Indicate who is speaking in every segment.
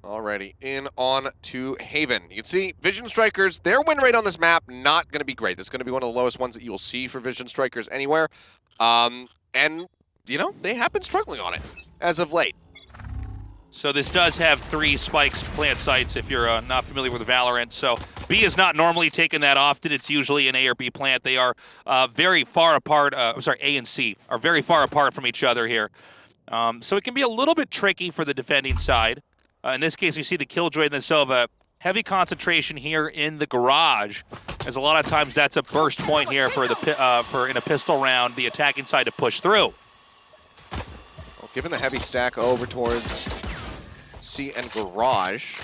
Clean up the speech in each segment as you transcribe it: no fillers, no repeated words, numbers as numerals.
Speaker 1: Alrighty, in on to Haven. You can see Vision Strikers, their win rate on this map, not going to be great. This is going to be one of the lowest ones that you will see for Vision Strikers anywhere. And, you know, they have been struggling on it as of late.
Speaker 2: So this does have 3 spikes plant sites if you're not familiar with Valorant. So B is not normally taken that often. It's usually an A or B plant. They are very far apart. A and C are very far apart from each other here. So it can be a little bit tricky for the defending side. In this case, you see the Killjoy and the Sova. Heavy concentration here in the garage, as a lot of times that's a burst point here for in a pistol round, the attacking side to push through.
Speaker 1: Well, given the heavy stack over towards C and garage,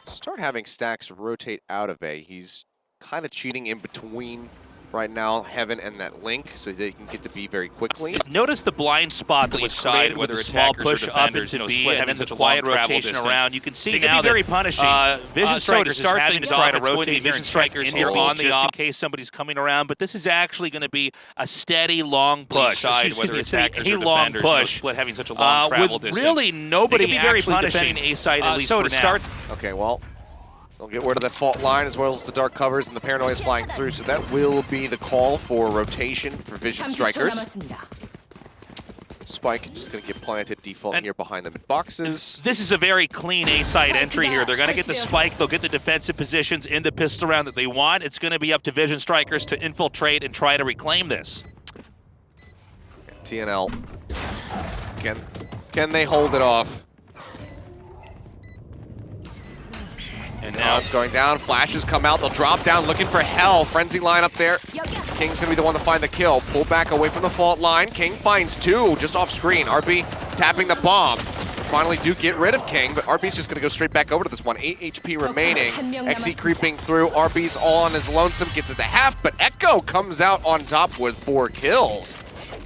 Speaker 1: start having stacks rotate out of A. He's kind of cheating in between right now, Heaven and that link, so they can get to B very quickly.
Speaker 2: Notice the blind spot that was created with a small push up into B and then the quiet rotation around. You can see now that very punishing. Vision Strikers is having to try to rotate Vision Strikers here on the off in case somebody's coming around, but this is actually going to be a steady long push.
Speaker 3: Whether attackers or
Speaker 2: long
Speaker 3: defenders,
Speaker 2: push.
Speaker 3: split having such a long travel
Speaker 2: with
Speaker 3: distance.
Speaker 2: really nobody actually defending A side at least
Speaker 3: so
Speaker 2: for
Speaker 3: to
Speaker 2: now.
Speaker 3: start.
Speaker 1: Okay, well, they'll get rid of that fault line as well as the dark covers and the paranoia is flying through, so that will be the call for rotation for Vision Strikers. Spike just going to get planted default here behind the mid boxes.
Speaker 2: This is a very clean A-side entry here. They're going to get the spike. They'll get the defensive positions in the pistol round that they want. It's going to be up to Vision Strikers to infiltrate and try to reclaim this.
Speaker 1: TNL, can they hold it off?
Speaker 2: And now
Speaker 1: it's going down. Flashes come out. They'll drop down looking for hell. Frenzy line up there. King's going to be the one to find the kill. Pull back away from the fault line. King finds 2 just off screen. RB tapping the bomb. Finally do get rid of King, but RB's just going to go straight back over to this one. 8 HP remaining. XE creeping through. RB's all on his lonesome. Gets it to half, but Echo comes out on top with 4 kills.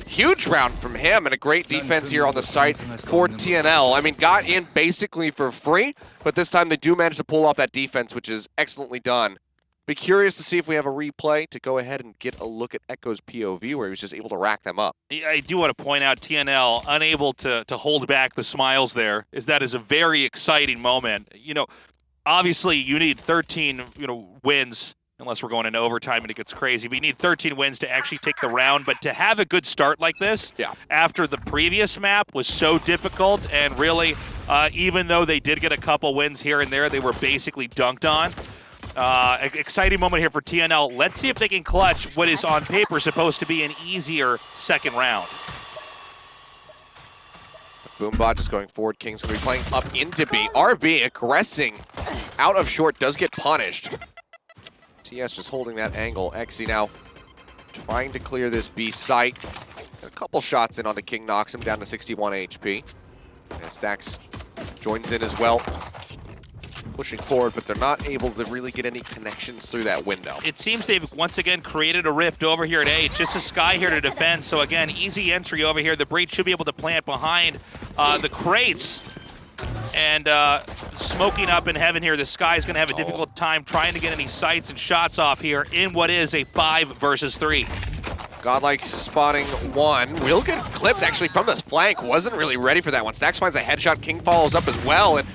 Speaker 1: Huge round from him and a great defense here on the site for TNL. I mean, got in basically for free, but this time they do manage to pull off that defense, which is excellently done. Be curious to see if we have a replay to go ahead and get a look at Echo's POV where he was just able to rack them up.
Speaker 2: I do want to point out TNL unable to hold back the smiles there. That is a very exciting moment. You know, obviously you need 13, wins. Unless we're going into overtime and it gets crazy. But you need 13 wins to actually take the round. But to have a good start like this, after the previous map was so difficult, and really, even though they did get a couple wins here and there, they were basically dunked on. Exciting moment here for TNL. Let's see if they can clutch what is on paper supposed to be an easier second round.
Speaker 1: Boombot just going forward. King's going to be playing up into B. RB aggressing out of short, does get punished. TS just holding that angle. XE now trying to clear this B site. A couple shots in on the King, knocks him down to 61 HP. And Stacks joins in as well. Pushing forward, but they're not able to really get any connections through that window.
Speaker 2: It seems they've once again created a rift over here at A. It's just a Sky here to defend. So again, easy entry over here. The Breach should be able to plant behind the crates. And smoking up in Heaven here, the Sky's going to have a difficult time trying to get any sights and shots off here in what is a 5 versus 3.
Speaker 1: Godlike spotting 1. Will get clipped actually from this flank. Wasn't really ready for that one. Stacks finds a headshot. King follows up as well. And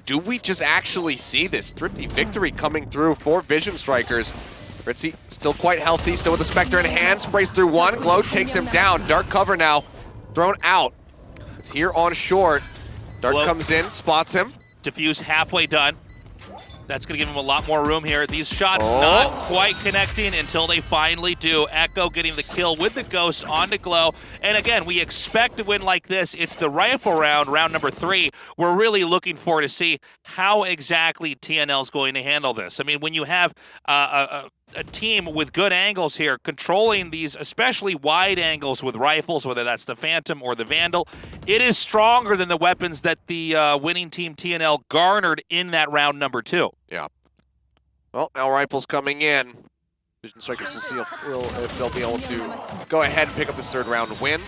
Speaker 1: do we just actually see this thrifty victory coming through for Vision Strikers? Ritzy still quite healthy, still with the Spectre in hand. Sprays through 1. Glow takes him down. Dark cover now thrown out. It's here on short. Dark comes in, spots him.
Speaker 2: Diffuse halfway done. That's going to give him a lot more room here. These shots not quite connecting until they finally do. Echo getting the kill with the Ghost onto Glow. And again, we expect a win like this. It's the rifle round, round number 3. We're really looking forward to see how exactly TNL is going to handle this. I mean, when you have a team with good angles here, controlling these especially wide angles with rifles, whether that's the Phantom or the Vandal, it is stronger than the weapons that the winning team TNL garnered in that round number 2.
Speaker 1: Yeah. Well, now rifles coming in. Vision Strikers to see if they'll be able to go ahead and pick up this third round win.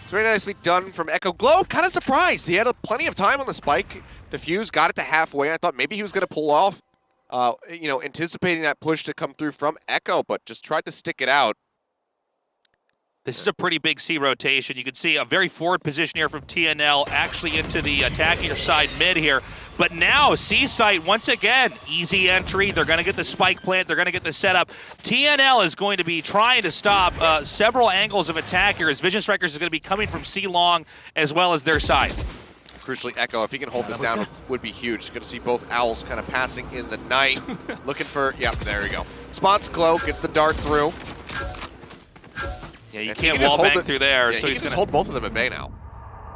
Speaker 1: It's very nicely done from Echo. Glow, kind of surprised. He had plenty of time on the spike. Diffuse got it to halfway. I thought maybe he was going to pull off, anticipating that push to come through from Echo, but just tried to stick it out.
Speaker 2: This is a pretty big C rotation. You can see a very forward position here from TNL, actually into the attacking side mid here. But now, C site, once again, easy entry. They're going to get the spike plant. They're going to get the setup. TNL is going to be trying to stop several angles of attack here, as Vision Strikers is going to be coming from C long as well as their side.
Speaker 1: Crucially, Echo, if he can hold this down, would be huge. Going to see both Owls kind of passing in the night. Looking for, yep, there we go. Spots Glow, gets the dart through.
Speaker 2: Yeah, you can't wall bang through there.
Speaker 1: Yeah,
Speaker 2: so
Speaker 1: he
Speaker 2: he's
Speaker 1: can just
Speaker 2: gonna
Speaker 1: hold both of them at bay now.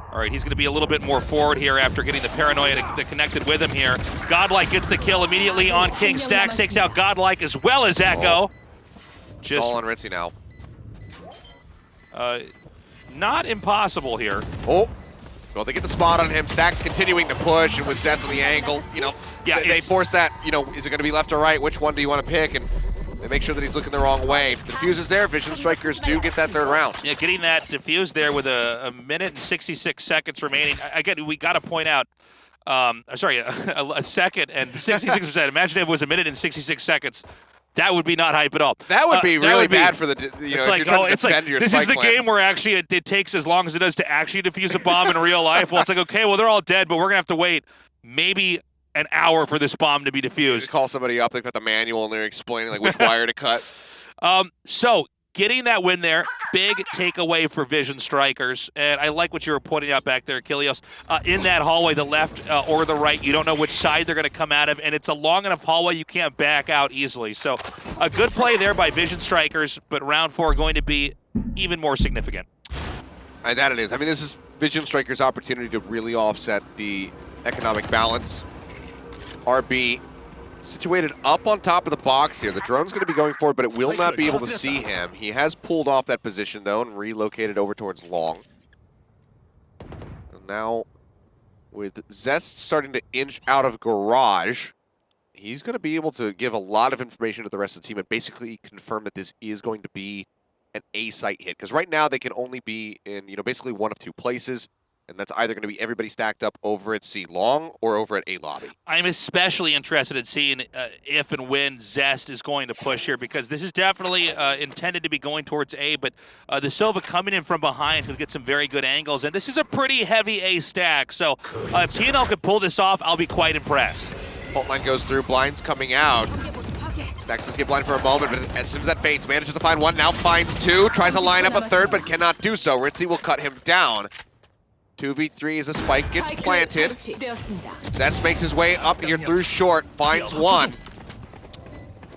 Speaker 2: All right, he's going to be a little bit more forward here after getting the Paranoia that connected with him here. Godlike gets the kill immediately on King. Stax takes out Godlike as well as Echo.
Speaker 1: It's all on Ritzy now.
Speaker 2: Not impossible here.
Speaker 1: Oh, well, they get the spot on him. Stax continuing to push, and with Zest on the angle, you know,
Speaker 2: yeah,
Speaker 1: they force that, you know, is it going to be left or right? Which one do you want to pick? And they make sure that he's looking the wrong way. The diffuse is there. Vision Strikers do get that third round.
Speaker 2: Yeah, getting that diffuse there with a minute and 66 seconds remaining. Again, we got to point out, sorry, a second and 66%. Imagine if it was a minute and 66 seconds. That would be not hype at all.
Speaker 1: That would be really bad for the, you know, if you're trying to defend your
Speaker 2: this
Speaker 1: spike
Speaker 2: is the
Speaker 1: plant.
Speaker 2: Game where actually it takes as long as it does to actually defuse a bomb in real life. Well, it's like, okay, well, they're all dead, but we're going to have to wait maybe an hour for this bomb to be defused.
Speaker 1: You call somebody up, they've got the manual, and they're explaining like which wire to cut.
Speaker 2: So getting that win there, big takeaway for Vision Strikers. And I like what you were pointing out back there, Kilios. In that hallway, the left or the right, you don't know which side they're going to come out of, and it's a long enough hallway you can't back out easily. So a good play there by Vision Strikers, but round 4 going to be even more significant.
Speaker 1: That it is. I mean, this is Vision Strikers' opportunity to really offset the economic balance. RB situated up on top of the box here. The drone's going to be going forward, but it will not be able to see him. He has pulled off that position, though, and relocated over towards long. And now, with Zest starting to inch out of garage, he's going to be able to give a lot of information to the rest of the team and basically confirm that this is going to be an A-site hit. Because right now, they can only be in, you know, basically one of two places. And that's either going to be everybody stacked up over at C long or over at A lobby.
Speaker 2: I'm especially interested in seeing if and when Zest is going to push here, because this is definitely intended to be going towards A, but the Silva coming in from behind could get some very good angles, and this is a pretty heavy A stack, so if TNL could pull this off, I'll be quite impressed.
Speaker 1: Fault line goes through, Blind's coming out. Stax does get blind for a moment, but as soon as that fades, manages to find one, now finds two, tries to line up a third, but cannot do so. Ritzy will cut him down. 2v3 as a spike gets planted. Zest makes his way up here through short, finds one.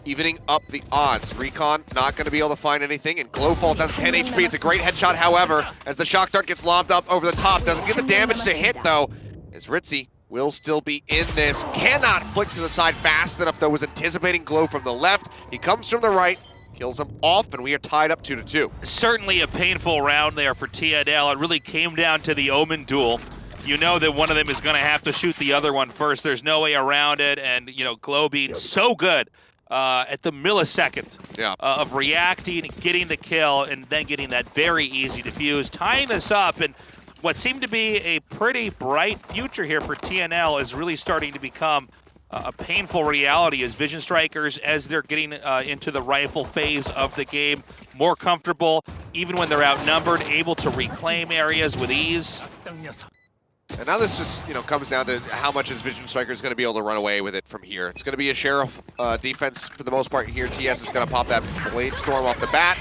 Speaker 1: Evening up the odds. Recon not going to be able to find anything, and Glow falls down to 10 HP. It's a great headshot, however, as the shock dart gets lobbed up over the top. Doesn't get the damage to hit, though, as Ritzy will still be in this. Cannot flick to the side fast enough, though, was anticipating Glow from the left. He comes from the right. Kills him off, and we are tied up 2-2.
Speaker 2: Certainly a painful round there for TNL. It really came down to the Omen duel. You know that one of them is going to have to shoot the other one first. There's no way around it, and, you know, Glow being so good at the millisecond of reacting, getting the kill, and then getting that very easy defuse, tying this up, and what seemed to be a pretty bright future here for TNL is really starting to become a painful reality as Vision Strikers, as they're getting into the rifle phase of the game, more comfortable, even when they're outnumbered, able to reclaim areas with ease.
Speaker 1: And now this just, you know, comes down to how much is Vision Strikers going to be able to run away with it from here. It's going to be a Sheriff defense for the most part here. TS is going to pop that Blade Storm off the bat.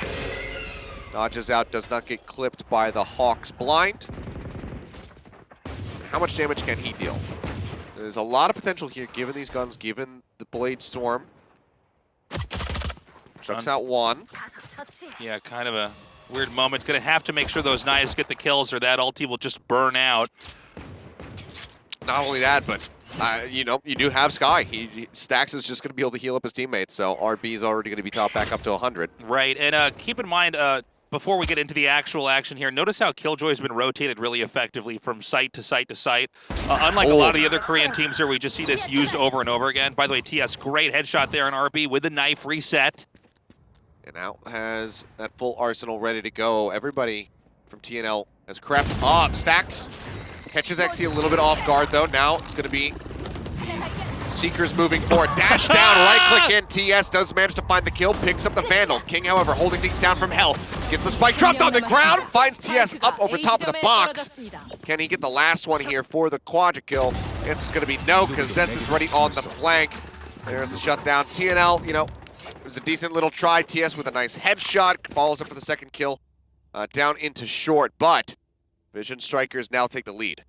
Speaker 1: Dodges out, does not get clipped by the Hawk's blind. How much damage can he deal? There's a lot of potential here, given these guns, given the Blade Storm. Chucks out one.
Speaker 2: Yeah, kind of a weird moment. Going to have to make sure those knives get the kills, or that ulti will just burn out.
Speaker 1: Not only that, but, you know, you do have Sky. Stax is just going to be able to heal up his teammates, so RB is already going to be top back up to 100.
Speaker 2: Right, and keep in mind, before we get into the actual action here, notice how Killjoy has been rotated really effectively from site to site to site. Unlike a lot of the other Korean teams here, we just see this used over and over again. By the way, TS, great headshot there on RB with the knife reset.
Speaker 1: And now has that full arsenal ready to go. Everybody from TNL has crept up. Stax catches XC a little bit off guard, though. Now it's going to be Seekers moving forward. Dash down, right-click in. TS does manage to find the kill, picks up the Vandal. King, however, holding things down from Hell. Gets the spike dropped on the ground, finds TS up over top of the box. Can he get the last one here for the quadra kill? Answer's gonna be no, because Zest is ready on the flank. There's the shutdown. TNL, you know, it was a decent little try. TS with a nice headshot, follows up for the second kill, down into short, but Vision Strikers now take the lead.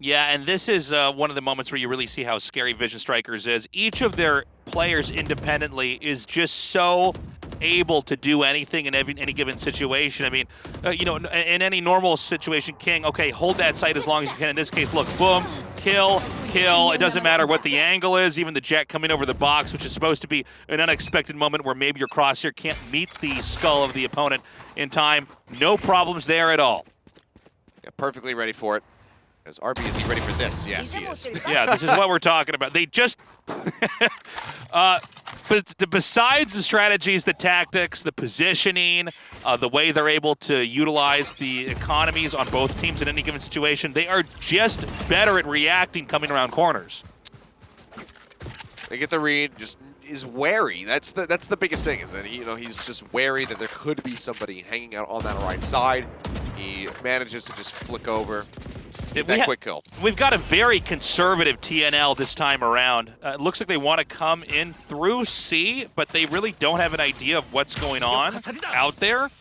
Speaker 2: Yeah, and this is one of the moments where you really see how scary Vision Strikers is. Each of their players independently is just so able to do anything in any given situation. I mean, you know, in any normal situation, King, okay, hold that site as long as you can. In this case, look, boom, kill, kill. It doesn't matter what the angle is, even the jet coming over the box, which is supposed to be an unexpected moment where maybe your crosshair can't meet the skull of the opponent in time. No problems there at all.
Speaker 1: Yeah, perfectly ready for it. As RB, is he ready for this? Yes, he is.
Speaker 2: Yeah, this is what we're talking about. They just, but besides the strategies, the tactics, the positioning, the way they're able to utilize the economies on both teams in any given situation, they are just better at reacting coming around corners.
Speaker 1: They get the read, just is wary. That's the biggest thing, is that he's just wary that there could be somebody hanging out on that right side. He manages to just flick over. That quick kill. We've
Speaker 2: got a very conservative TNL this time around. It looks like they want to come in through C, but they really don't have an idea of what's going on out there.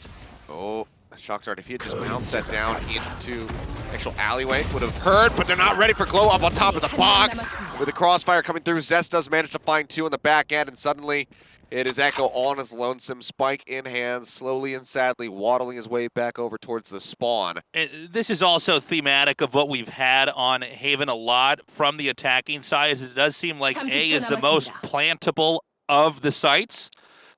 Speaker 1: Oh, Shock Dart, if he had just bounced that down into actual alleyway, would have hurt, but they're not ready for Glow up on top of the box. With the crossfire coming through, Zest does manage to find two on the back end, and suddenly it is Echo on his lonesome, spike in hand, slowly and sadly waddling his way back over towards the spawn.
Speaker 2: And this is also thematic of what we've had on Haven a lot from the attacking side. It does seem like A is the most plantable of the sites.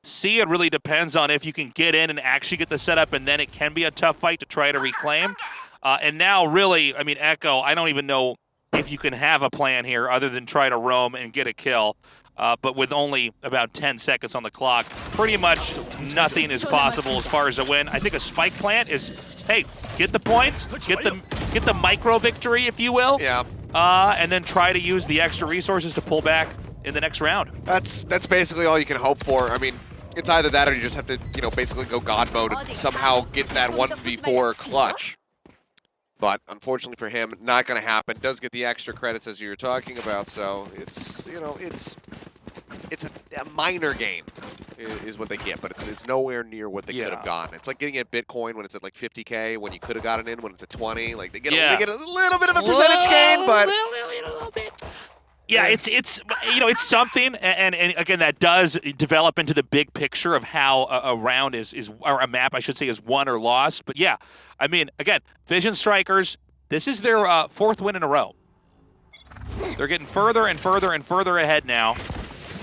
Speaker 2: C, it really depends on if you can get in and actually get the setup, and then it can be a tough fight to try to reclaim. And now, really, I mean, Echo, I don't even know if you can have a plan here other than try to roam and get a kill. But with only about 10 seconds on the clock, pretty much nothing is possible as far as a win. I think a spike plant is, hey, get the points, get the micro victory, if you will.
Speaker 1: Yeah.
Speaker 2: And then try to use the extra resources to pull back in the next round.
Speaker 1: That's basically all you can hope for. I mean, it's either that or you just have to, basically go God mode and somehow get that 1v4 clutch. But unfortunately for him, not going to happen. Does get the extra credits as you were talking about, so it's it's a minor gain is what they get, but it's nowhere near what they could have gotten. It's like getting a Bitcoin when it's at like 50K, when you could have gotten in when it's at 20. Like they get a little bit of a percentage gain, but a little bit.
Speaker 2: Yeah, it's something, and again, that does develop into the big picture of how a round or a map, I should say, is won or lost. But yeah, I mean, again, Vision Strikers, this is their fourth win in a row. They're getting further and further and further ahead now.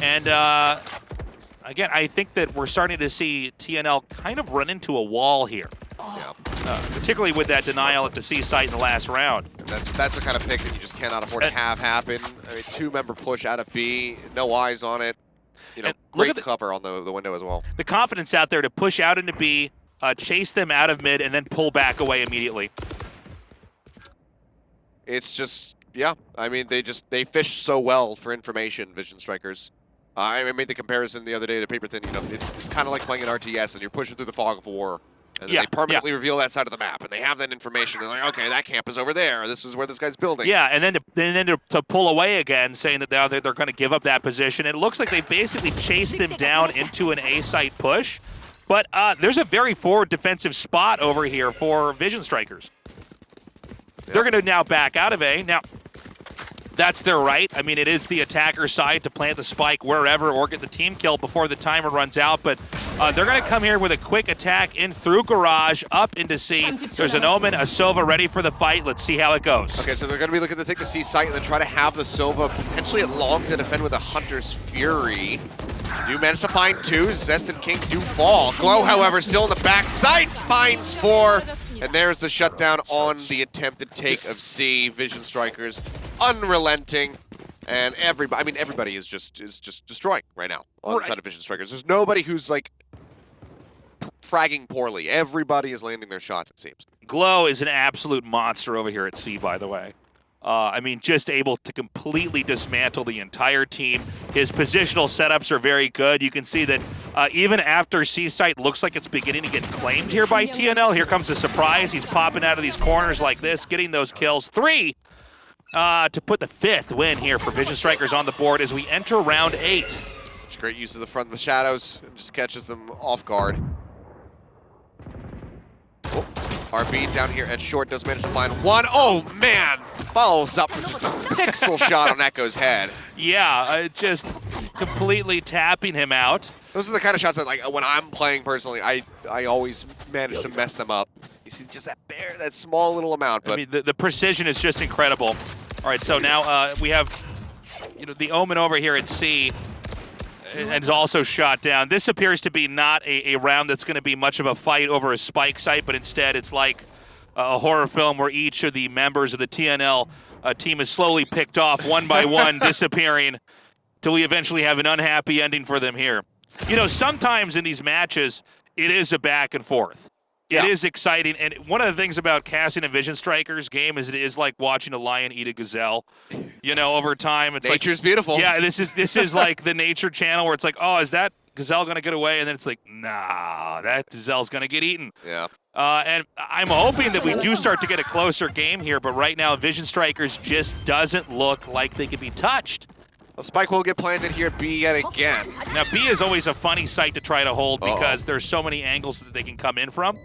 Speaker 2: And again, I think that we're starting to see TNL kind of run into a wall here.
Speaker 1: Yeah.
Speaker 2: Particularly with that denial at the C site in the last round.
Speaker 1: And that's the kind of pick that you just cannot afford to have happen. I mean, two-member push out of B, no eyes on it. Great cover on the window as well.
Speaker 2: The confidence out there to push out into B, chase them out of mid, and then pull back away immediately.
Speaker 1: It's just, yeah. I mean, they fish so well for information, Vision Strikers. I made the comparison the other day to Paper Thin. It's kind of like playing an RTS, and you're pushing through the fog of war. And then they permanently reveal that side of the map, and they have that information. They're like, okay, that camp is over there. This is where this guy's building.
Speaker 2: Yeah, and then to pull away again, saying that now they're going to give up that position. It looks like they basically chased them down into an A-site push. But there's a very forward defensive spot over here for Vision Strikers. Yep. They're going to now back out of A. Now, that's their right. I mean, it is the attacker side to plant the spike wherever or get the team kill before the timer runs out. But they're going to come here with a quick attack in through Garage, up into C. There's an Omen, a Sova ready for the fight. Let's see how it goes.
Speaker 1: Okay, so they're going to be looking to take the C site and then try to have the Sova potentially at long to defend with a Hunter's Fury. Do manage to find two. Zest and King do fall. Glow, however, still in the back site. Finds four. And there's the shutdown on the attempted take of C. Vision Strikers unrelenting. And everybody is just destroying right now on the side of Vision Strikers. There's nobody who's like fragging poorly. Everybody is landing their shots, it seems.
Speaker 2: Glow is an absolute monster over here at C, by the way. I mean, just able to completely dismantle the entire team. His positional setups are very good. You can see that Even after C-Site looks like it's beginning to get claimed here by TNL, here comes the surprise. He's popping out of these corners like this, getting those kills. 3 to put the 5th win here for Vision Strikers on the board as we enter round 8.
Speaker 1: Such great use of the front of the shadows and just catches them off guard. Oh, RB down here at short does manage to find one. Oh man! Follows up with just a pixel shot on Echo's head.
Speaker 2: Yeah, just completely tapping him out.
Speaker 1: Those are the kind of shots that, like, when I'm playing personally, I always manage to mess them up. You see just that small little amount. But
Speaker 2: I mean, the precision is just incredible. All right, so now we have the Omen over here at C. And is also shot down. This appears to be not a round that's going to be much of a fight over a spike site, but instead it's like a horror film where each of the members of the TNL team is slowly picked off one by one, disappearing, till we eventually have an unhappy ending for them here. Sometimes in these matches, it is a back and forth. It is exciting, and one of the things about casting a Vision Strikers game is it is like watching a lion eat a gazelle. Over time, it's
Speaker 1: nature's beautiful.
Speaker 2: Yeah, this is like the nature channel where it's like, oh, is that gazelle gonna get away? And then it's like, nah, that gazelle's gonna get eaten.
Speaker 1: Yeah.
Speaker 2: And I'm hoping that we do start to get a closer game here, but right now, Vision Strikers just doesn't look like they can be touched.
Speaker 1: A spike will get planted here, B yet again.
Speaker 2: Now, B is always a funny site to try to hold because there's so many angles that they can come in from.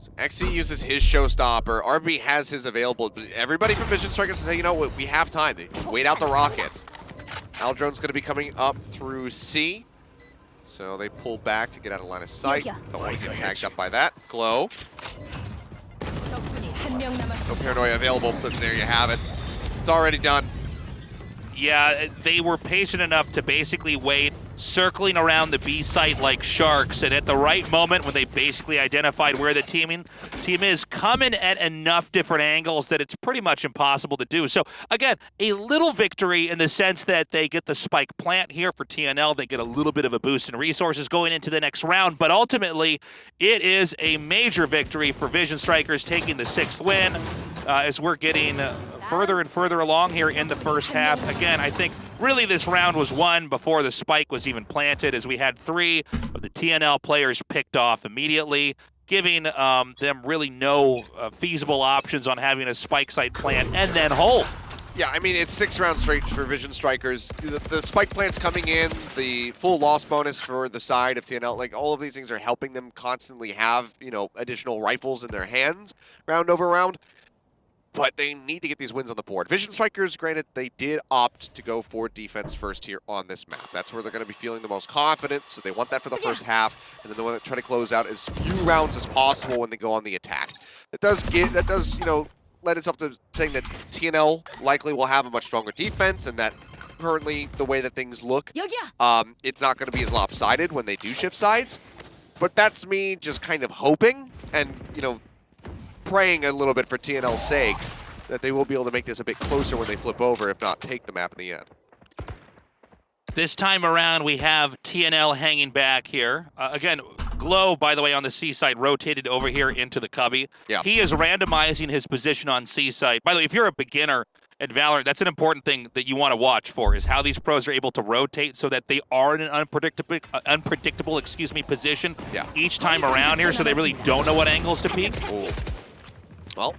Speaker 1: So XE uses his showstopper. RB has his available. But everybody from Vision Strikers says, hey, you know what? We have time. They wait out the rocket. Aldrone's going to be coming up through C. So they pull back to get out of line of sight. Don't want to get tagged up by that. Glow. No paranoia available, but there you have it. It's already done.
Speaker 2: Yeah, they were patient enough to basically wait, circling around the B site like sharks, and at the right moment when they basically identified where the team is, coming at enough different angles that it's pretty much impossible to do. So again, a little victory in the sense that they get the spike plant here for TNL. They get a little bit of a boost in resources going into the next round, but ultimately it is a major victory for Vision Strikers, taking the 6th win as we're getting further and further along here in the first half. Again, I think really this round was won before the spike was even planted, as we had 3 of the TNL players picked off immediately, giving them really no feasible options on having a spike site plant and then hold.
Speaker 1: Yeah, I mean, it's 6 rounds straight for Vision Strikers. The spike plants coming in, the full loss bonus for the side of TNL, like all of these things are helping them constantly have, additional rifles in their hands round over round. But they need to get these wins on the board. Vision Strikers, granted, they did opt to go for defense first here on this map. That's where they're going to be feeling the most confident, so they want that for the first half, and then they want to try to close out as few rounds as possible when they go on the attack. That does, lend itself to saying that TNL likely will have a much stronger defense, and that currently, the way that things look, it's not going to be as lopsided when they do shift sides. But that's me just kind of hoping and, praying a little bit for TNL's sake that they will be able to make this a bit closer when they flip over, if not take the map in the end.
Speaker 2: This time around, we have TNL hanging back here. Again, Glow, by the way, on the C side, rotated over here into the cubby.
Speaker 1: Yeah. He
Speaker 2: is randomizing his position on C side. By the way, if you're a beginner at Valorant, that's an important thing that you want to watch for, is how these pros are able to rotate so that they are in an unpredictable position each time around here, so they really don't know what angles to peek.
Speaker 1: Ooh. Well,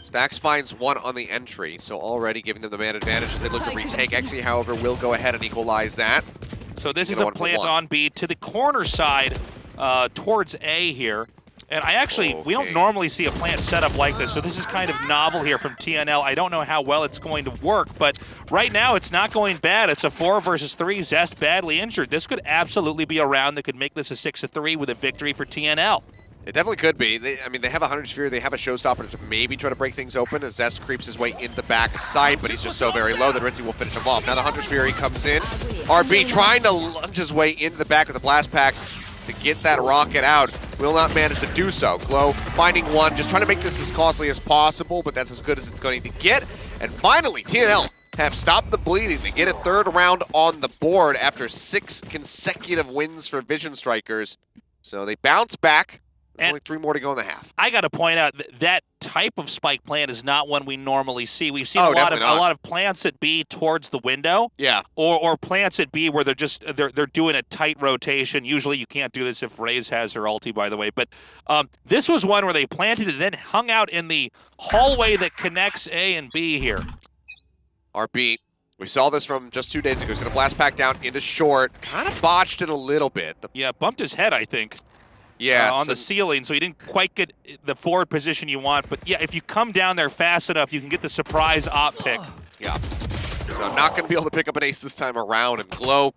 Speaker 1: Stax finds 1 on the entry, so already giving them the man advantage as they look to retake. XE, however, will go ahead and equalize that.
Speaker 2: So this is a plant on B to the corner side towards A here. And we don't normally see a plant set up like this, so this is kind of novel here from TNL. I don't know how well it's going to work, but right now it's not going bad. It's a 4 versus 3. Zest badly injured. This could absolutely be a round that could make this a 6-3 with a victory for TNL.
Speaker 1: It definitely could be. They have a 100 Sphere. They have a showstopper to maybe try to break things open as Zest creeps his way in the back side, but he's just so very low that Ritzy will finish him off. Now the 100 Sphere comes in. RB trying to lunge his way into the back with the blast packs to get that rocket out. Will not manage to do so. Glow finding 1, just trying to make this as costly as possible, but that's as good as it's going to get. And finally, TNL have stopped the bleeding. They get a 3rd round on the board after 6 consecutive wins for Vision Strikers. So they bounce back. There's only 3 more to go in the half.
Speaker 2: I got to point out that type of spike plant is not one we normally see. We've seen a lot of plants at B towards the window.
Speaker 1: Yeah.
Speaker 2: Or plants at B where they're doing a tight rotation. Usually you can't do this if Raze has her ulti, by the way. But this was one where they planted and then hung out in the hallway that connects A and B here.
Speaker 1: RB, we saw this from just 2 days ago. He's going to blast back down into short. Kind of botched it a little bit.
Speaker 2: Yeah, bumped his head, I think.
Speaker 1: Yeah,
Speaker 2: on the ceiling, so he didn't quite get the forward position you want. But yeah, if you come down there fast enough, you can get the surprise op pick.
Speaker 1: Yeah. So not going to be able to pick up an ace this time around. And Glow,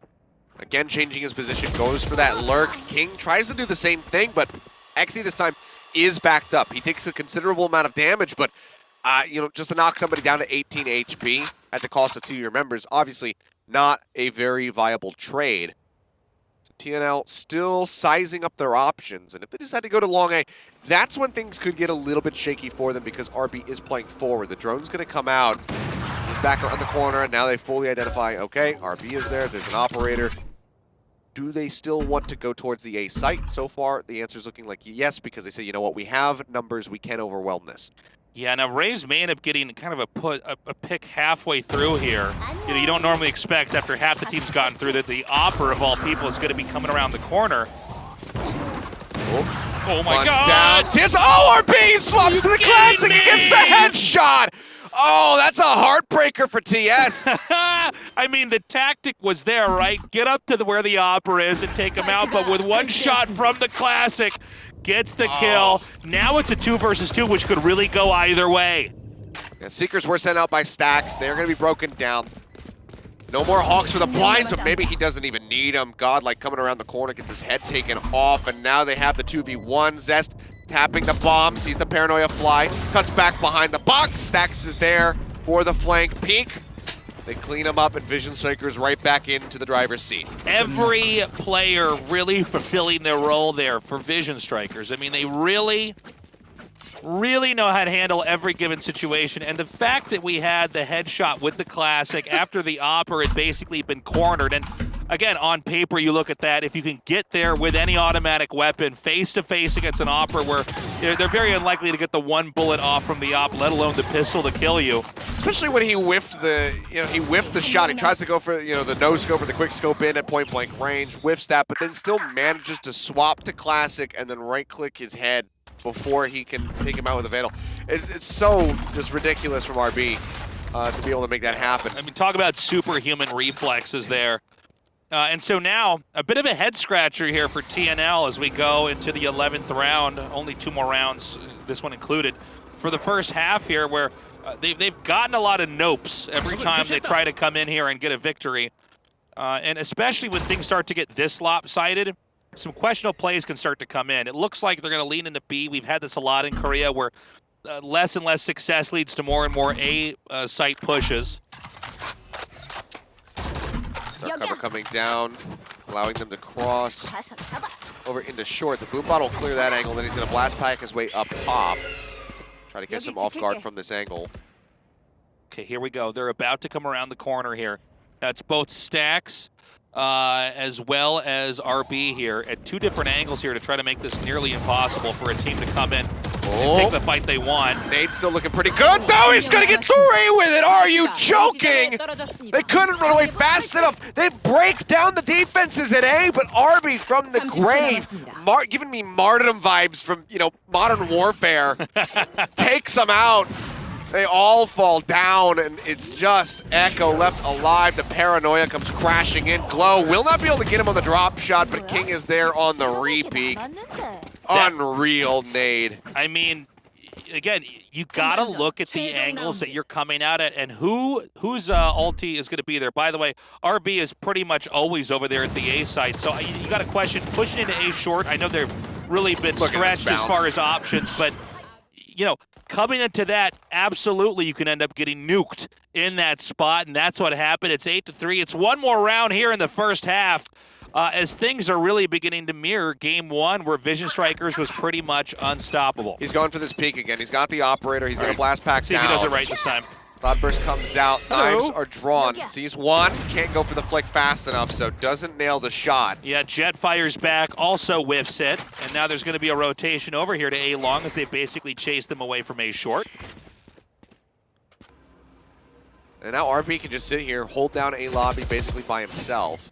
Speaker 1: again, changing his position, goes for that lurk. King tries to do the same thing, but Xe this time is backed up. He takes a considerable amount of damage, but just to knock somebody down to 18 HP at the cost of 2 of your members, obviously not a very viable trade. TNL still sizing up their options, and if they decide to go to long A, that's when things could get a little bit shaky for them because RB is playing forward. The drone's going to come out. He's back around the corner, and now they fully identify, okay, RB is there, there's an operator. Do they still want to go towards the A site? So far, the answer is looking like yes, because they say, you know what, we have numbers, we can overwhelm this.
Speaker 2: Yeah, now Raze may end up getting kind of a pick halfway through here. You don't normally expect after half the team's gotten through that the Opera of all people is going to be coming around the corner. Oh my God!
Speaker 1: Down. RB swaps to the classic against the headshot. Oh, that's a heartbreaker for TS.
Speaker 2: I mean, the tactic was there, right? Get up to where the Opera is and take him out, but with one shot from the classic, gets the kill. Now it's a 2 versus 2, which could really go either way.
Speaker 1: Yeah, Seekers were sent out by Stacks. They're going to be broken down. No more Hawks for the blinds, but maybe he doesn't even need them. Godlike coming around the corner, gets his head taken off, and now they have the 2v1. Zest tapping the bomb, sees the Paranoia fly, cuts back behind the box. Stacks is there for the flank peek. They clean him up, and Vision Strikers right back into the driver's seat.
Speaker 2: Every player really fulfilling their role there for Vision Strikers. I mean, they really know how to handle every given situation. And the fact that we had the headshot with the classic after the Opera had basically been cornered. And again, on paper, you look at that. If you can get there with any automatic weapon face-to-face against an Opera where they're very unlikely to get the one bullet off from the op, let alone the pistol to kill you.
Speaker 1: Especially when he whiffed the shot. He tries to go for, the no-scope or the quick scope in at point-blank range, whiffs that, but then still manages to swap to classic and then right-click his head before he can take him out with a Vandal. It's so just ridiculous from RB to be able to make that happen.
Speaker 2: I mean, talk about superhuman reflexes there. And so now, a bit of a head-scratcher here for TNL as we go into the 11th round. Only 2 more rounds, this one included, for the first half here where they've gotten a lot of nopes every time they try to come in here and get a victory. And especially when things start to get this lopsided, some questionable plays can start to come in. It looks like they're going to lean into B. We've had this a lot in Korea where less and less success leads to more and more A site pushes.
Speaker 1: Dark cover coming down, allowing them to cross over into short. The boom bot will clear that angle, then he's going to blast pack his way up top. Try to catch him off guard from this angle.
Speaker 2: Okay, here we go. They're about to come around the corner here. That's both Stacks as well as RB here at 2 different angles here to try to make this nearly impossible for a team to come in and take the fight they want.
Speaker 1: Nade's still looking pretty good, though. He's going to get 3 with it. Are you joking? They couldn't run away fast enough. They break down the defenses at A, but RB from the grave, giving me martyrdom vibes from, Modern Warfare, takes them out. They all fall down, and it's just Echo left alive. The Paranoia comes crashing in. Glow will not be able to get him on the drop shot, but King is there on the re-peek. Unreal nade.
Speaker 2: I mean, again, you gotta look at the angles that you're coming out at and whose ulti is gonna be there. By the way, RB is pretty much always over there at the A site, so you gotta question pushing into A short. I know they've really been stretched as far as options, but coming into that, absolutely you can end up getting nuked in that spot, and that's what happened. It's 8-3. It's 1 more round here in the first half. As things are really beginning to mirror Game 1 where Vision Strikers was pretty much unstoppable.
Speaker 1: He's going for this peek again. He's got the operator. He's going to blast pack down.
Speaker 2: See if he does it right this time.
Speaker 1: Cloudburst comes out,
Speaker 2: Hello.
Speaker 1: knives are drawn. Sees one, can't go for the flick fast enough, so doesn't nail the shot.
Speaker 2: Yeah, Jet fires back, also whiffs it, and now there's going to be a rotation over here to A long as they basically chase them away from A short.
Speaker 1: And now RB can just sit here, hold down A lobby basically by himself.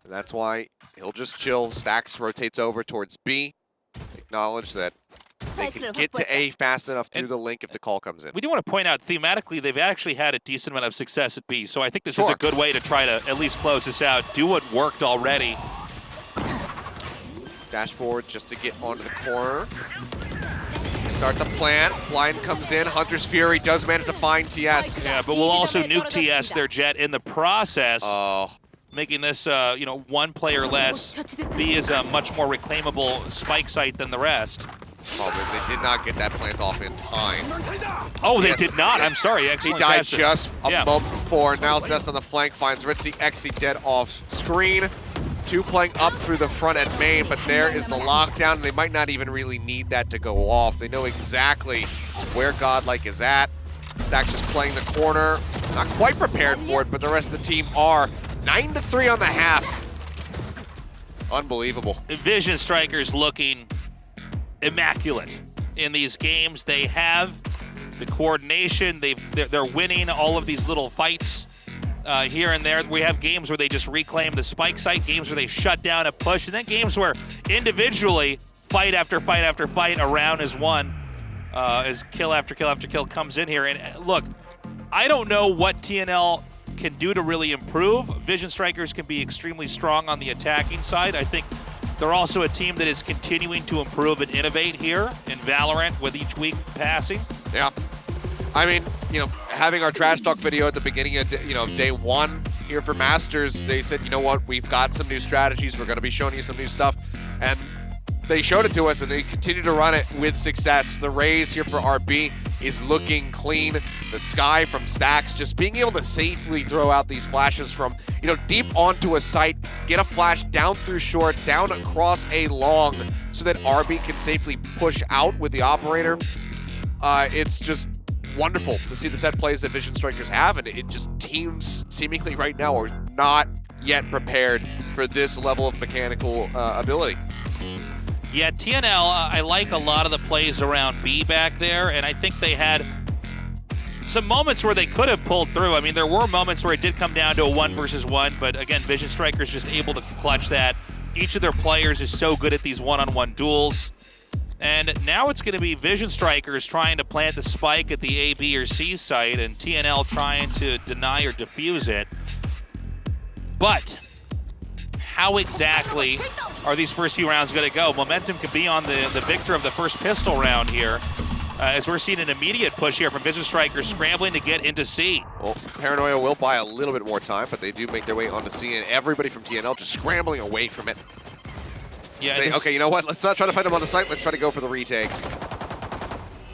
Speaker 1: And that's why he'll just chill. Stax rotates over towards B. Acknowledge that they can get to A fast enough through the link if the call comes in.
Speaker 2: We do want to point out, thematically, they've actually had a decent amount of success at B, so I think this is a good way to try to at least close this out, do what worked already.
Speaker 1: Dash forward just to get onto the corner. Start the plant. Blind comes in. Hunter's Fury does manage to find TS.
Speaker 2: Yeah, but we'll also nuke TS, their Jet, in the process.
Speaker 1: Oh.
Speaker 2: Making this, one player less. B is a much more reclaimable spike site than the rest.
Speaker 1: Oh, but they did not get that plant off in time.
Speaker 2: Oh, they did not. I'm sorry. Excellent.
Speaker 1: He died just a moment before. Now Zest on the flank finds Ritzy, Exy dead off screen. Two playing up through the front at main, but there is the lockdown. They might not even really need that to go off. They know exactly where Godlike is at. Stax just playing the corner. Not quite prepared for it, but the rest of the team are. 9-3 on the half. Unbelievable.
Speaker 2: Vision Strikers looking immaculate in these games. They have the coordination. They're winning all of these little fights here and there. We have games where they just reclaim the spike site, games where they shut down a push, and then games where individually fight after fight after fight, a round is won as kill after kill after kill comes in here. And look, I don't know what TNL can do to really improve. Vision Strikers can be extremely strong on the attacking side. I think they're also a team that is continuing to improve and innovate here in Valorant with each week passing.
Speaker 1: Yeah. I mean, having our trash talk video at the beginning of, day one here for Masters, they said, you know what, we've got some new strategies. We're going to be showing you some new stuff. And they showed it to us, and they continue to run it with success. The Raze here for RB is looking clean. The Sky from Stax, just being able to safely throw out these flashes from, deep onto a site, get a flash down through short, down across A long, so that RB can safely push out with the operator. It's just wonderful to see the set plays that Vision Strikers have, and it just teams seemingly right now are not yet prepared for this level of mechanical ability.
Speaker 2: Yeah, TNL, I like a lot of the plays around B back there, and I think they had some moments where they could have pulled through. I mean, there were moments where it did come down to a 1 versus 1, but again, Vision Strikers just able to clutch that. Each of their players is so good at these one-on-one duels. And now it's going to be Vision Strikers trying to plant the spike at the A, B, or C site, and TNL trying to deny or defuse it. But how exactly are these first few rounds going to go? Momentum could be on the victor of the first pistol round here, as we're seeing an immediate push here from Vision Strikers scrambling to get into C.
Speaker 1: Well, Paranoia will buy a little bit more time, but they do make their way onto C, and everybody from TNL just scrambling away from it.
Speaker 2: Yeah.
Speaker 1: Saying, okay, you know what? Let's not try to fight them on the site. Let's try to go for the retake.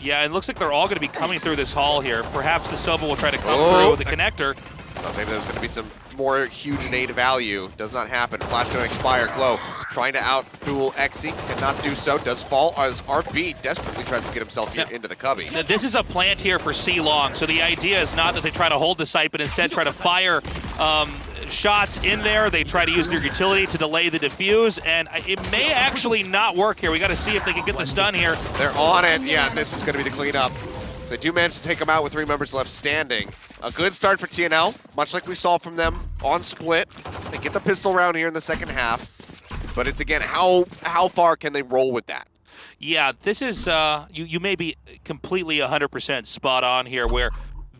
Speaker 2: Yeah, it looks like they're all going to be coming through this hall here. Perhaps the Sova will try to come through with the connector.
Speaker 1: Well, maybe there's going to be some more huge nade value. Does not happen. Flash going to expire. Glow trying to out-duel Exy. Cannot do so. Does fall as RB desperately tries to get himself into the cubby.
Speaker 2: Now, this is a plant here for C long, so the idea is not that they try to hold the site, but instead try to fire shots in there. They try to use their utility to delay the defuse, and it may actually not work here. We got to see if they can get the stun here.
Speaker 1: They're on it. Yeah, this is going to be the cleanup. So they do manage to take them out with 3 members left standing. A good start for TNL, much like we saw from them on Split. They get the pistol round here in the second half, but it's again, how far can they roll with that?
Speaker 2: Yeah, this is, you may be completely 100% spot on here, where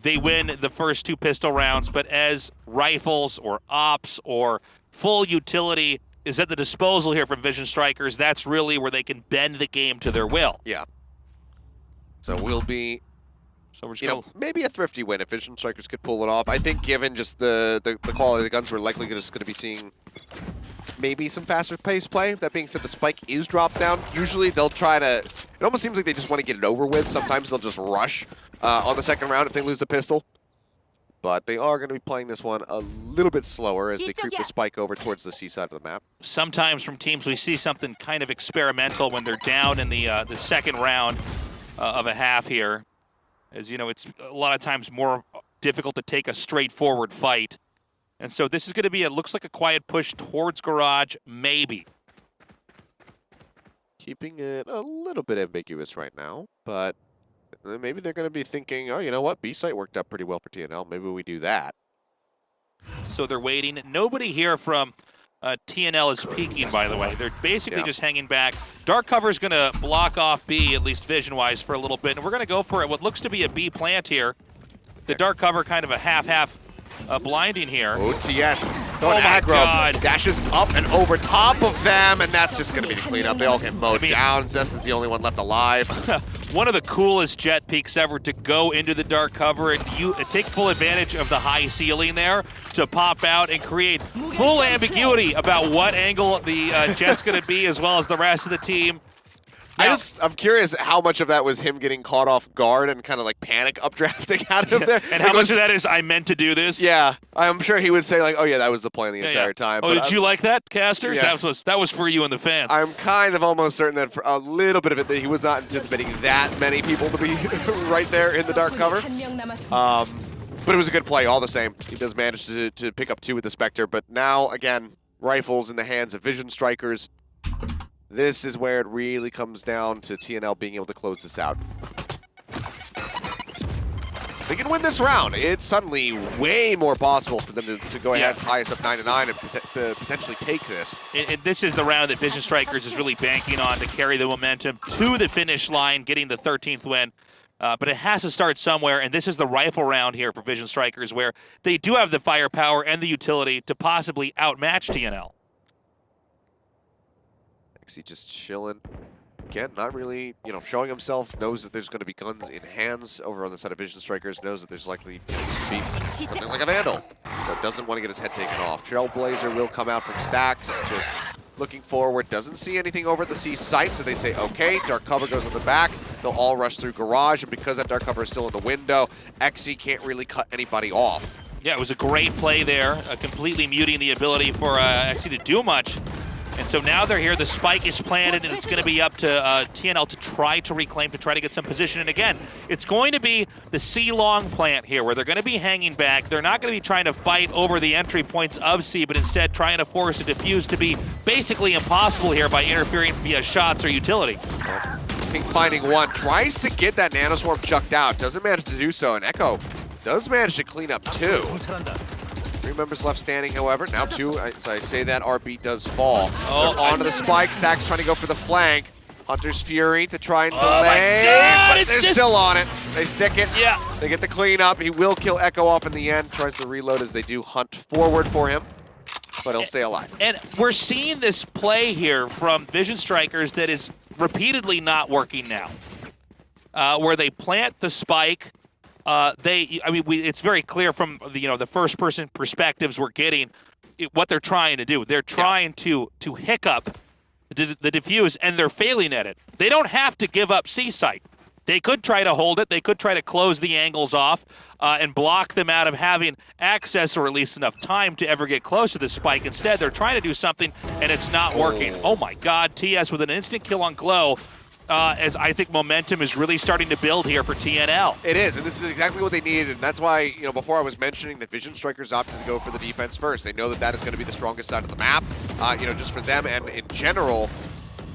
Speaker 2: they win the first 2 pistol rounds, but as rifles or ops or full utility is at the disposal here from Vision Strikers, that's really where they can bend the game to their will.
Speaker 1: Yeah. So we'll be, maybe a thrifty win if Vision Strikers could pull it off. I think given just the quality of the guns, we're likely just going to be seeing maybe some faster pace play. That being said, the spike is dropped down. Usually they'll try to, it almost seems like they just want to get it over with. Sometimes they'll just rush on the second round if they lose the pistol. But they are going to be playing this one a little bit slower as they creep the spike over towards the C side of the map.
Speaker 2: Sometimes from teams we see something kind of experimental when they're down in the second round of a half here. As you know, it's a lot of times more difficult to take a straightforward fight. And so this is going to be, it looks like a quiet push towards Garage, maybe.
Speaker 1: Keeping it a little bit ambiguous right now, but maybe they're going to be thinking, oh, you know what? B-site worked out pretty well for TNL. Maybe we do that.
Speaker 2: So they're waiting. Nobody here from TNL is peeking, by the way. They're basically just hanging back. Dark cover is going to block off B, at least vision-wise, for a little bit. And we're going to go for what looks to be a B plant here. The dark cover kind of a half-half blinding here.
Speaker 1: OTS going aggro.
Speaker 2: God.
Speaker 1: Dashes up and over top of them, and that's just going to be the cleanup. They all get mowed down. Zest is the only one left alive.
Speaker 2: One of the coolest jet peaks ever to go into the dark cover and take full advantage of the high ceiling there to pop out and create full ambiguity about what angle the jet's going to be, as well as the rest of the team. Now,
Speaker 1: I'm curious how much of that was him getting caught off guard and kind of like panic updrafting out of there.
Speaker 2: And how much of that is I meant to do this?
Speaker 1: Yeah, I'm sure he would say like, oh yeah, that was the plan the entire time.
Speaker 2: Oh, did you like that, Casters?
Speaker 1: Yeah.
Speaker 2: That was for you and the fans.
Speaker 1: I'm kind of almost certain that for a little bit of it that he was not anticipating that many people to be right there in the dark cover. But it was a good play all the same. He does manage to pick up 2 with the Spectre, but now, again, rifles in the hands of Vision Strikers. This is where it really comes down to TNL being able to close this out. They can win this round. It's suddenly way more possible for them to go ahead and tie us up 9-9 and potentially take this.
Speaker 2: This is the round that Vision Strikers is really banking on to carry the momentum to the finish line, getting the 13th win. But it has to start somewhere, and this is the rifle round here for Vision Strikers, where they do have the firepower and the utility to possibly outmatch TNL.
Speaker 1: He just chilling. Again, not really, showing himself, knows that there's going to be guns in hands over on the side of Vision Strikers, knows that there's likely to be something like a Vandal. So doesn't want to get his head taken off. Trailblazer will come out from Stacks, just looking forward, doesn't see anything over at the C site, so they say, okay, dark cover goes on the back. They'll all rush through Garage, and because that dark cover is still in the window, XE can't really cut anybody off.
Speaker 2: Yeah, it was a great play there, completely muting the ability for XE to do much. And so now they're here, the spike is planted, and it's going to be up to TNL to try to reclaim, to try to get some position. And again, it's going to be the C-long plant here, where they're going to be hanging back. They're not going to be trying to fight over the entry points of C, but instead trying to force a defuse to be basically impossible here by interfering via shots or utility.
Speaker 1: King finding 1, tries to get that Nanoswarm chucked out, doesn't manage to do so, and Echo does manage to clean up 2. 3 members left standing, however. Now 2, as I say that, RB does fall. They're onto the spike. Stacks trying to go for the flank. Hunter's Fury to try and delay, but they're still on it. They stick it.
Speaker 2: Yeah.
Speaker 1: They get the clean up. He will kill Echo off in the end. Tries to reload as they do hunt forward for him, but he'll stay alive.
Speaker 2: And we're seeing this play here from Vision Strikers that is repeatedly not working now, where they plant the spike. It's very clear from the first-person perspectives we're getting what they're trying to do. They're trying to hiccup the defuse, and they're failing at it. They don't have to give up C-site. They could try to hold it. They could try to close the angles off and block them out of having access, or at least enough time to ever get close to the spike. Instead, they're trying to do something, and it's not working. Oh my God, TS with an instant kill on Glow. As I think momentum is really starting to build here for TNL.
Speaker 1: It is, and this is exactly what they needed, and that's why, before I was mentioning that Vision Strikers opted to go for the defense first. They know that that is going to be the strongest side of the map, just for them and in general.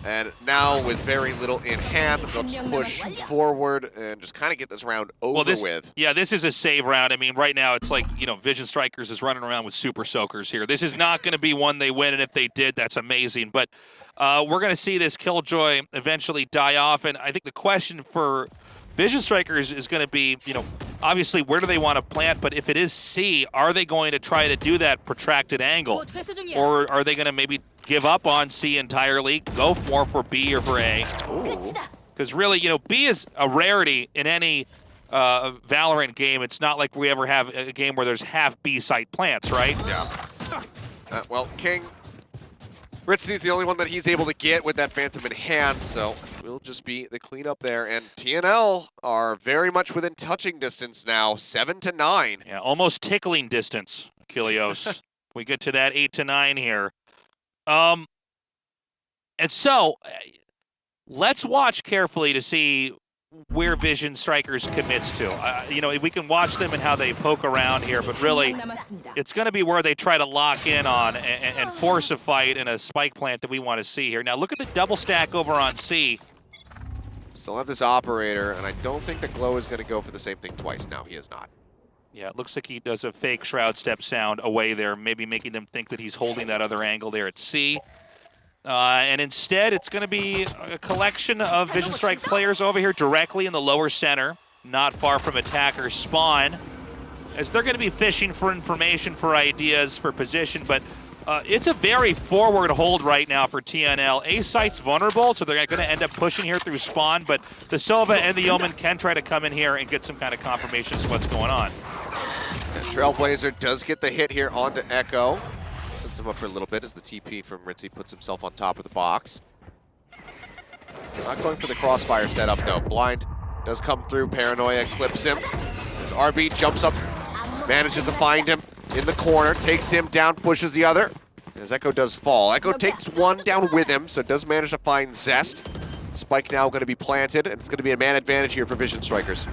Speaker 1: And now with very little in hand, let's push forward and just kind of get this round over with.
Speaker 2: Yeah, this is a save round. I mean, right now it's like, Vision Strikers is running around with Super Soakers here. This is not going to be one they win, and if they did, that's amazing. But we're going to see this Killjoy eventually die off, and I think the question for Vision Strikers is going to be, obviously where do they want to plant, but if it is C, are they going to try to do that protracted angle? Or are they going to maybe give up on C entirely, go more for B or for A? Because really, B is a rarity in any Valorant game. It's not like we ever have a game where there's half B site plants, right?
Speaker 1: Yeah. Well, King, Ritzy's the only one that he's able to get with that Phantom in hand, so will just be the cleanup there. And TNL are very much within touching distance now, 7-9.
Speaker 2: Yeah, almost tickling distance, Kilios. We get to that 8-9 here. And so let's watch carefully to see where Vision Strikers commits to. You know, we can watch them and how they poke around here, but really, it's going to be where they try to lock in on and force a fight in a spike plant that we want to see here. Now, look at the double stack over on C.
Speaker 1: Still have this operator, and I don't think that Glow is going to go for the same thing twice. No, he is not.
Speaker 2: Yeah, it looks like he does a fake Shroud Step sound away there, maybe making them think that he's holding that other angle there at C. And instead, it's going to be a collection of Vision Strike players over here directly in the lower center, not far from attacker spawn, as they're going to be fishing for information, for ideas, for position. But it's a very forward hold right now for TNL. A site's vulnerable, so they're going to end up pushing here through spawn, but the Sova and the Omen can try to come in here and get some kind of confirmation as to what's going on.
Speaker 1: And Trailblazer does get the hit here onto Echo. Sets him up for a little bit as the TP from Ritzy puts himself on top of the box. Not going for the crossfire setup though. Blind does come through, Paranoia clips him. As RB jumps up, manages to find him in the corner, takes him down, pushes the other. As Echo does fall. Echo takes one down with him, so does manage to find Zest. Spike now going to be planted, and it's going to be a man advantage here for Vision Strikers.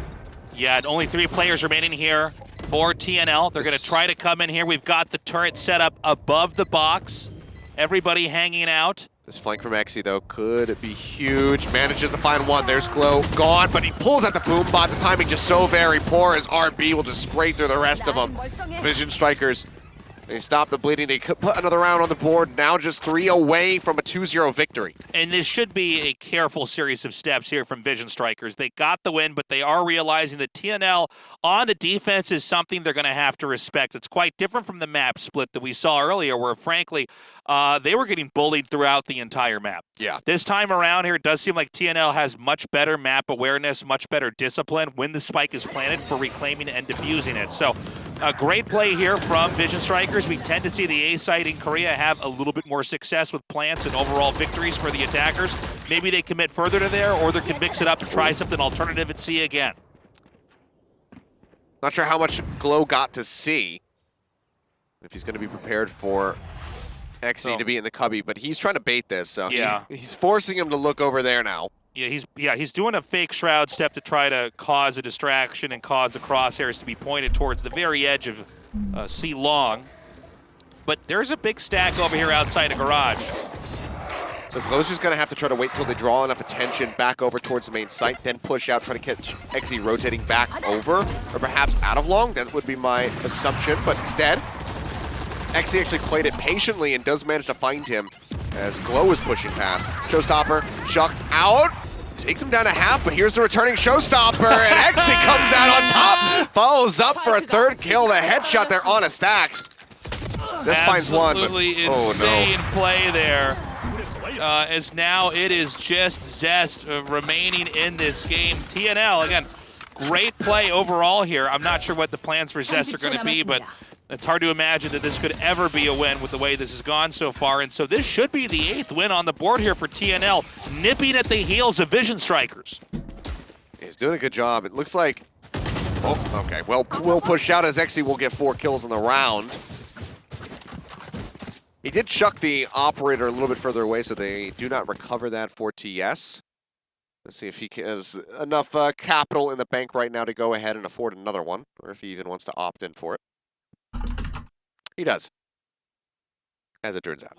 Speaker 2: Yeah, only 3 players remaining here for TNL. They're going to try to come in here. We've got the turret set up above the box. Everybody hanging out.
Speaker 1: This flank from Exy, though, could be huge. Manages to find one. There's Glow gone, but he pulls at the boom bot. The timing just so very poor as RB will just spray through the rest of them. Vision Strikers, they stop the bleeding. They could put another round on the board. Now just 3 away from a 2-0 victory.
Speaker 2: And this should be a careful series of steps here from Vision Strikers. They got the win, but they are realizing that TNL on the defense is something they're going to have to respect. It's quite different from the map split that we saw earlier, where frankly, they were getting bullied throughout the entire map.
Speaker 1: Yeah.
Speaker 2: This time around here, it does seem like TNL has much better map awareness, much better discipline when the spike is planted for reclaiming and defusing it. So a great play here from Vision Strikers. We tend to see the A site in Korea have a little bit more success with plants and overall victories for the attackers. Maybe they commit further to there, or they can mix it up and try something alternative at C again.
Speaker 1: Not sure how much Glow got to see, if he's going to be prepared for Exy to be in the cubby, but he's trying to bait this, so
Speaker 2: yeah,
Speaker 1: he's forcing him to look over there now.
Speaker 2: Yeah, he's doing a fake Shroud Step to try to cause a distraction and cause the crosshairs to be pointed towards the very edge of C long. But there's a big stack over here outside a garage.
Speaker 1: So Glow's just going to have to try to wait till they draw enough attention back over towards the main site, then push out, try to catch Exy rotating back over, or perhaps out of long. That would be my assumption, but instead, Exy actually played it patiently and does manage to find him as Glow is pushing past. Showstopper chucked out. Takes him down to half, but here's the returning Showstopper, and Exy comes out on top. Follows up for a 3rd kill. The headshot there on a Stacks. Zest finds one, but
Speaker 2: absolutely insane play there. As now it is just Zest remaining in this game. TNL, again, great play overall here. I'm not sure what the plans for Zest are going to be, but it's hard to imagine that this could ever be a win with the way this has gone so far. And so this should be the 8th win on the board here for TNL, nipping at the heels of Vision Strikers.
Speaker 1: He's doing a good job. It looks like, oh, okay. Well, we'll push out as Exy will get 4 kills in the round. He did chuck the operator a little bit further away, so they do not recover that for TS. Let's see if he has enough capital in the bank right now to go ahead and afford another one, or if he even wants to opt in for it. He does, as it turns out.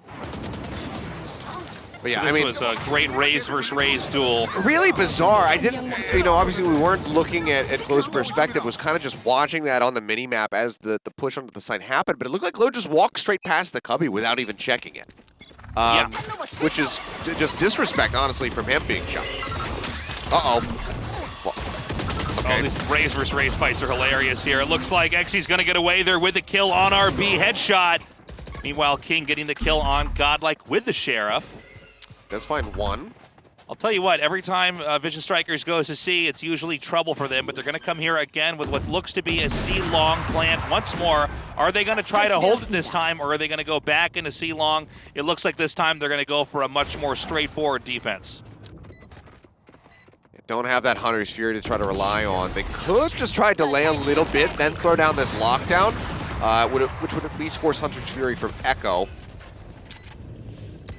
Speaker 1: But yeah,
Speaker 2: this was a great Raze versus Raze duel.
Speaker 1: Really bizarre. I didn't, obviously we weren't looking at Glow's perspective, was kind of just watching that on the mini-map as the push onto the site happened, but it looked like Glow just walked straight past the cubby without even checking it.
Speaker 2: Yeah.
Speaker 1: Which is just disrespect, honestly, from him being shot. Uh-oh. Okay.
Speaker 2: Oh, these Raze versus Raze fights are hilarious here. It looks like Exy's going to get away there with the kill on RB headshot. Meanwhile, King getting the kill on Godlike with the Sheriff.
Speaker 1: Does find one.
Speaker 2: I'll tell you what, every time Vision Strikers goes to C, it's usually trouble for them, but they're going to come here again with what looks to be a C-long plant once more. Are they going to try to hold it this time, or are they going to go back into C-long? It looks like this time they're going to go for a much more straightforward defense.
Speaker 1: Don't have that Hunter's Fury to try to rely on. They could just try to delay a little bit, then throw down this lockdown, which would at least force Hunter's Fury from Echo.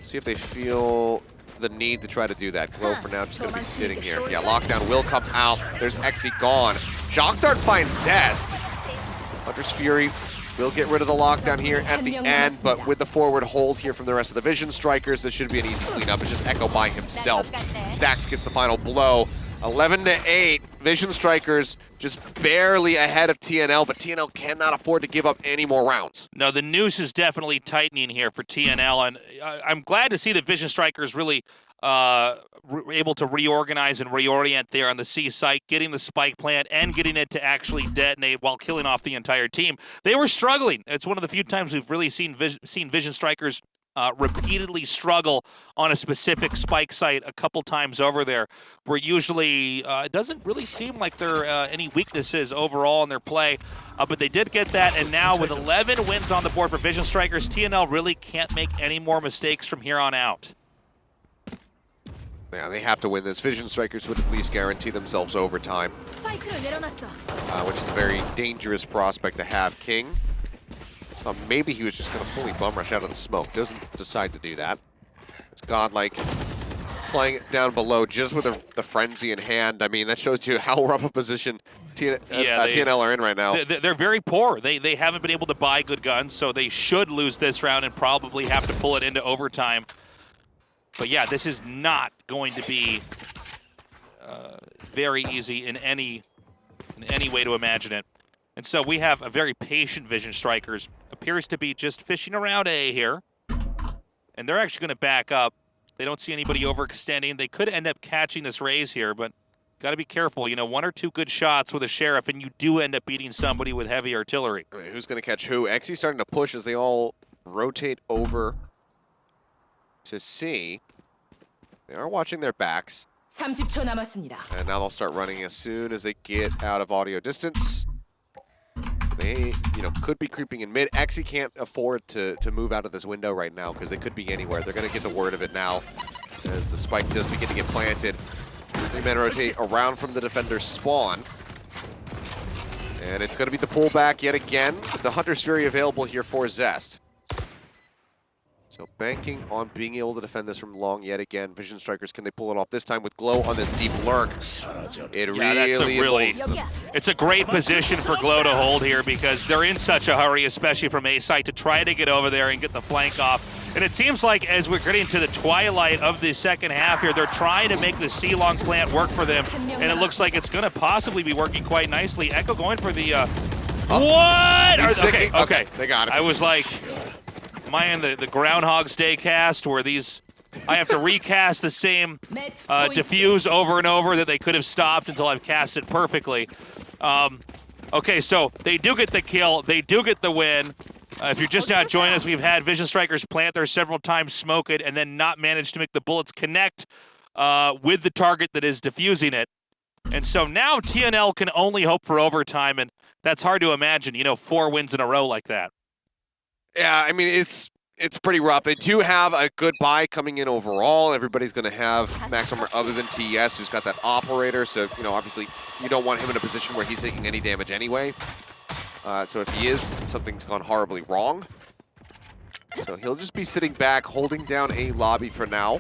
Speaker 1: See if they feel the need to try to do that. Glow for now just going to be sitting here. Yeah, lockdown will come out. There's Exi gone. Shock Dart finds Zest. Hunter's Fury will get rid of the lockdown here at the end, but with the forward hold here from the rest of the Vision Strikers, this should be an easy cleanup. It's just Echo by himself. Stax gets the final blow. 11-8. Vision Strikers just barely ahead of TNL, but TNL cannot afford to give up any more rounds.
Speaker 2: No, the noose is definitely tightening here for TNL, and I'm glad to see the Vision Strikers really able to reorganize and reorient there on the C site, getting the spike plant and getting it to actually detonate while killing off the entire team. They were struggling. It's one of the few times we've really seen Vision Strikers repeatedly struggle on a specific spike site a couple times over there, where usually it doesn't really seem like there are any weaknesses overall in their play, but they did get that, and now with 11 wins on the board for Vision Strikers, TNL really can't make any more mistakes from here on out.
Speaker 1: Yeah, they have to win this. Vision Strikers would at least guarantee themselves overtime, which is a very dangerous prospect to have. King, maybe he was just going to fully bum rush out of the smoke. Doesn't decide to do that. It's Godlike playing it down below just with the frenzy in hand. I mean, that shows you how rough a position TNL are in right now.
Speaker 2: They're very poor. They haven't been able to buy good guns, so they should lose this round and probably have to pull it into overtime. But yeah, this is not going to be very easy in any way to imagine it. And so we have a very patient Vision Strikers. Appears to be just fishing around A here. And they're actually going to back up. They don't see anybody overextending. They could end up catching this raise here, but got to be careful. You know, 1 or 2 good shots with a Sheriff, and you do end up beating somebody with heavy artillery.
Speaker 1: I mean, who's going to catch who? Exi's starting to push as they all rotate over to C. They are watching their backs.
Speaker 4: 30초 남았습니다.
Speaker 1: And now they'll start running as soon as they get out of audio distance. They, could be creeping in mid. Exi can't afford to move out of this window right now because they could be anywhere. They're going to get the word of it now as the spike does begin to get planted. 3 men rotate around from the defender's spawn. And it's going to be the pullback yet again with the Hunter's Fury available here for Zest. So banking on being able to defend this from long yet again. Vision Strikers, can they pull it off this time with Glow on this deep lurk?
Speaker 2: It's a great position for Glow to hold here because they're in such a hurry, especially from A site, to try to get over there and get the flank off. And it seems like as we're getting to the twilight of the second half here, they're trying to make the C-long plant work for them, and it looks like it's going to possibly be working quite nicely. Echo going for the... what? Okay.
Speaker 1: They got it.
Speaker 2: I was like... Am I in the Groundhog's Day cast where I have to recast the same diffuse over and over that they could have stopped until I've cast it perfectly. Okay, so they do get the kill. They do get the win. If you're just now joining us, we've had Vision Strikers plant there several times, smoke it, and then not manage to make the bullets connect with the target that is diffusing it. And so now TNL can only hope for overtime, and that's hard to imagine, 4 wins in a row like that.
Speaker 1: Yeah, I mean, it's pretty rough. They do have a good buy coming in overall. Everybody's going to have maximum other than TS, who's got that operator. So, obviously, you don't want him in a position where he's taking any damage anyway. So if he is, something's gone horribly wrong. So he'll just be sitting back, holding down a lobby for now,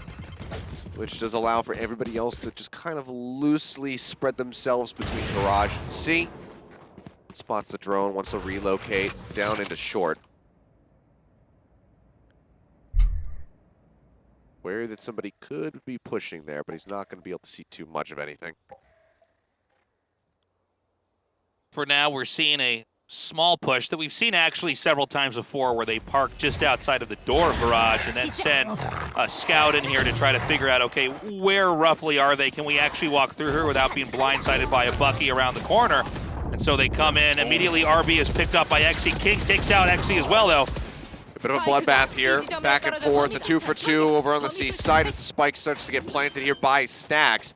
Speaker 1: which does allow for everybody else to just kind of loosely spread themselves between Garage and C. Spots the drone, wants to relocate down into short. Where that somebody could be pushing there, but he's not going to be able to see too much of anything.
Speaker 2: For now, we're seeing a small push that we've seen actually several times before where they park just outside of the door of Garage and then send a scout in here to try to figure out, okay, where roughly are they? Can we actually walk through here without being blindsided by a Bucky around the corner? And so they come in. Immediately, RB is picked up by Exi. King takes out Exi as well, though.
Speaker 1: A bit of a bloodbath here, back and forth, the 2 for 2 over on the C side as the spike starts to get planted here by Stax.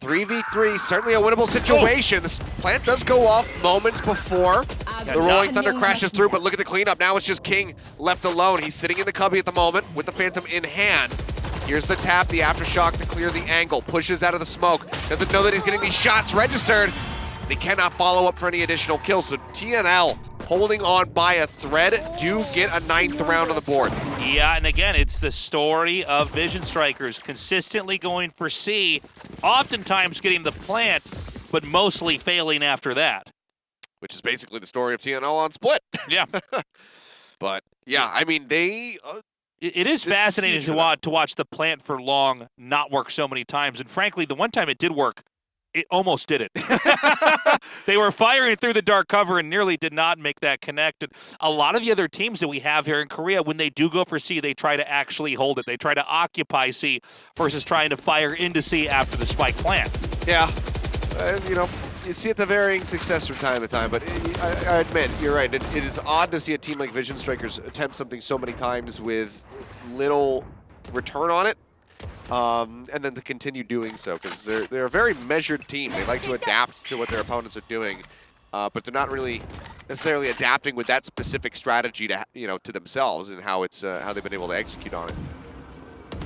Speaker 1: 3v3, certainly a winnable situation. This plant does go off moments before the Rolling Thunder crashes through, but look at the cleanup. Now it's just King left alone. He's sitting in the cubby at the moment with the Phantom in hand. Here's the tap, the Aftershock to clear the angle, pushes out of the smoke. Doesn't know that he's getting these shots registered. They cannot follow up for any additional kills, so TNL holding on by a thread, do get a 9th round on the board.
Speaker 2: Yeah, and again, it's the story of Vision Strikers consistently going for C, oftentimes getting the plant, but mostly failing after that.
Speaker 1: Which is basically the story of TNL on Split.
Speaker 2: Yeah.
Speaker 1: But, yeah, I mean, they...
Speaker 2: It is fascinating to watch the plant for long not work so many times. And frankly, the one time it did work, it almost didn't. They were firing through the dark cover and nearly did not make that connect. And a lot of the other teams that we have here in Korea, when they do go for C, they try to actually hold it. They try to occupy C versus trying to fire into C after the spike plant.
Speaker 1: Yeah. You know, you see it to varying success from time to time, but I admit, you're right. It is odd to see a team like Vision Strikers attempt something so many times with little return on it. And then to continue doing so, because they're a very measured team. They like to adapt to what their opponents are doing, but they're not really necessarily adapting with that specific strategy to to themselves and how they've been able to execute on it.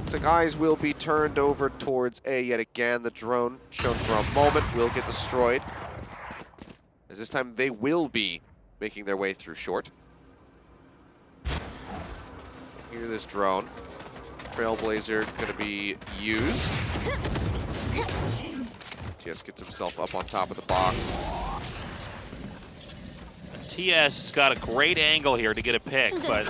Speaker 1: So eyes will be turned over towards A yet again. The drone, shown for a moment, will get destroyed. As this time they will be making their way through short. Hear this drone. Trailblazer going to be used. TS gets himself up on top of the box.
Speaker 2: TS has got a great angle here to get a pick, but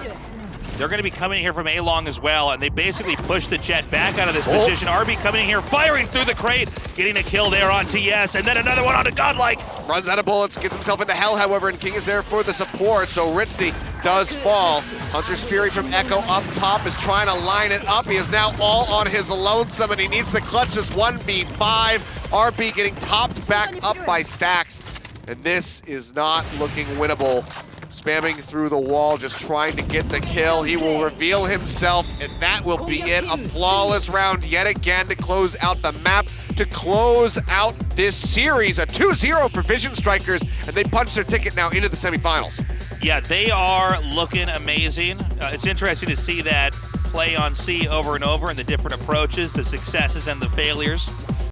Speaker 2: they're going to be coming here from A-Long as well, and they basically push the Jet back out of this position. RB coming in here, firing through the crate, getting a kill there on TS, and then another one on a Godlike.
Speaker 1: Runs out of bullets, gets himself into hell, however, and King is there for the support, so Ritzy does fall. Hunter's Fury from Echo up top is trying to line it up. He is now all on his lonesome, and he needs to clutch this 1v5. RB getting topped back up by Stacks, and this is not looking winnable. Spamming through the wall, just trying to get the kill. He will reveal himself, and that will be it. A flawless round yet again to close out the map, to close out this series. A 2-0 for Vision Strikers, and they punch their ticket now into the semifinals.
Speaker 2: Yeah, they are looking amazing. It's interesting to see that play on C over and over and the different approaches, the successes and the failures.